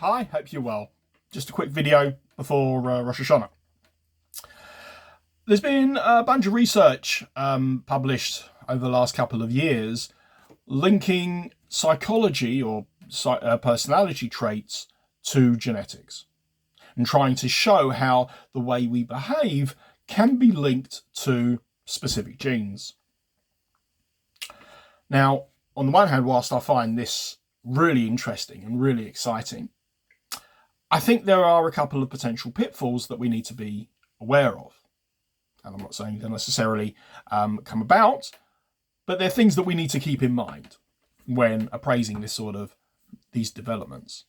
Hi, hope you're well. Just a quick video before Rosh Hashanah. There's been a bunch of research published over the last couple of years linking psychology or personality traits to genetics and trying to show how the way we behave can be linked to specific genes. Now, on the one hand, whilst I find this really interesting and really exciting, I think there are a couple of potential pitfalls that we need to be aware of. And I'm not saying they'll necessarily come about, but they're things that we need to keep in mind when appraising these developments.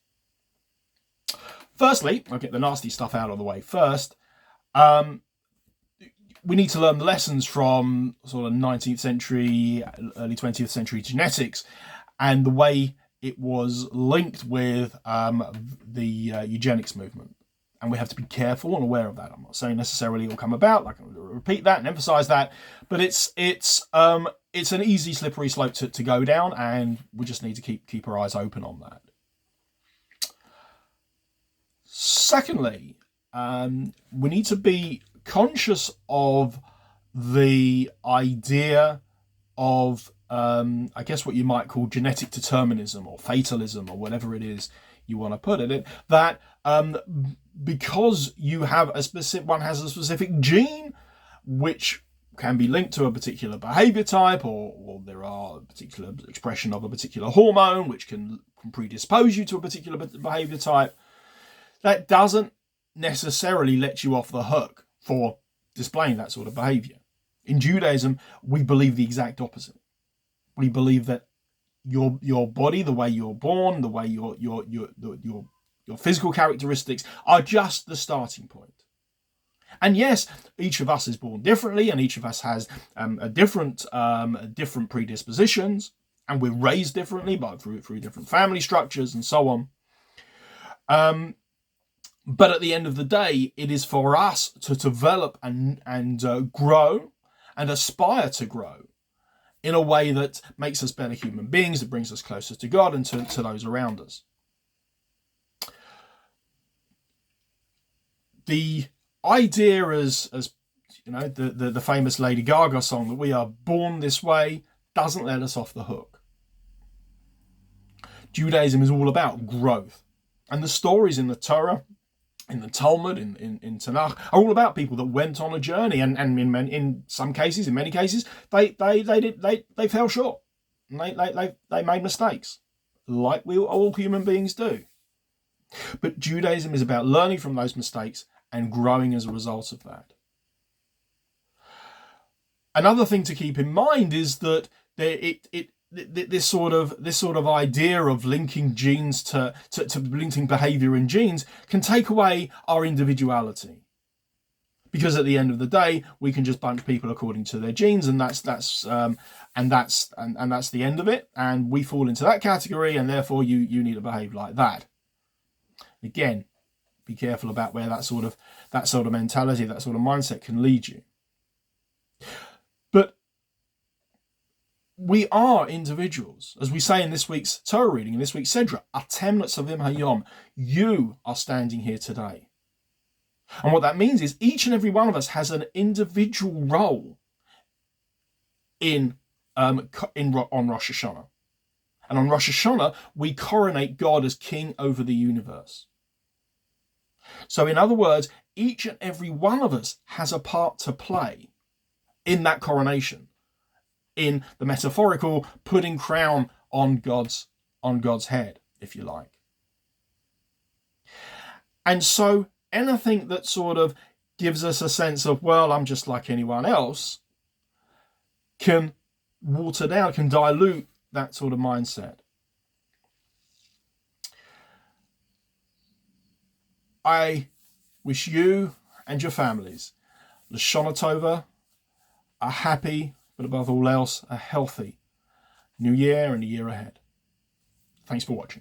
Firstly, I'll get the nasty stuff out of the way first. We need to learn the lessons from sort of 19th century, early 20th century genetics and the way it was linked with the eugenics movement. And we have to be careful and aware of that. I'm not saying necessarily it will come about, like I'm going to repeat that and emphasize that, but it's an easy slippery slope to go down, and we just need to keep our eyes open on that. Secondly, we need to be conscious of the idea of I guess what you might call genetic determinism or fatalism or whatever it is you want to put it, that because you have one has a specific gene which can be linked to a particular behavior type, or there are a particular expression of a particular hormone which can predispose you to a particular behavior type, that doesn't necessarily let you off the hook for displaying that sort of behavior. In Judaism, we believe the exact opposite. We believe that your body, the way you're born, the way your physical characteristics are just the starting point. And yes, each of us is born differently, and each of us has different predispositions, and we're raised differently through different family structures and so on. But at the end of the day, it is for us to develop and grow and aspire to grow in a way that makes us better human beings, that brings us closer to God and to those around us. The idea, as you know, the famous Lady Gaga song, that we are born this way, doesn't let us off the hook. Judaism is all about growth, and the stories in the Torah, in the Talmud, in Tanakh, are all about people that went on a journey, and in many cases, they fell short, and they made mistakes, like we all human beings do. But Judaism is about learning from those mistakes and growing as a result of that. Another thing to keep in mind is that this sort of idea of linking genes to linking behavior in genes can take away our individuality, because at the end of the day we can just bunch people according to their genes, and that's the end of it, and we fall into that category, and therefore you need to behave like that. Again, be careful about where that sort of mentality, that sort of mindset can lead you. But we are individuals. As we say in this week's Torah reading, in this week's Sedra, Atem Nitzavim Hayom, you are standing here today. And what that means is each and every one of us has an individual role on Rosh Hashanah. And on Rosh Hashanah, we coronate God as King over the universe. So in other words, each and every one of us has a part to play in that coronation, in the metaphorical putting crown on God's head, if you like. And so anything that sort of gives us a sense of, well, I'm just like anyone else, can water down, can dilute that sort of mindset. I wish you and your families L'Shana Tova, a happy, but above all else, a healthy New Year and a year ahead. Thanks for watching.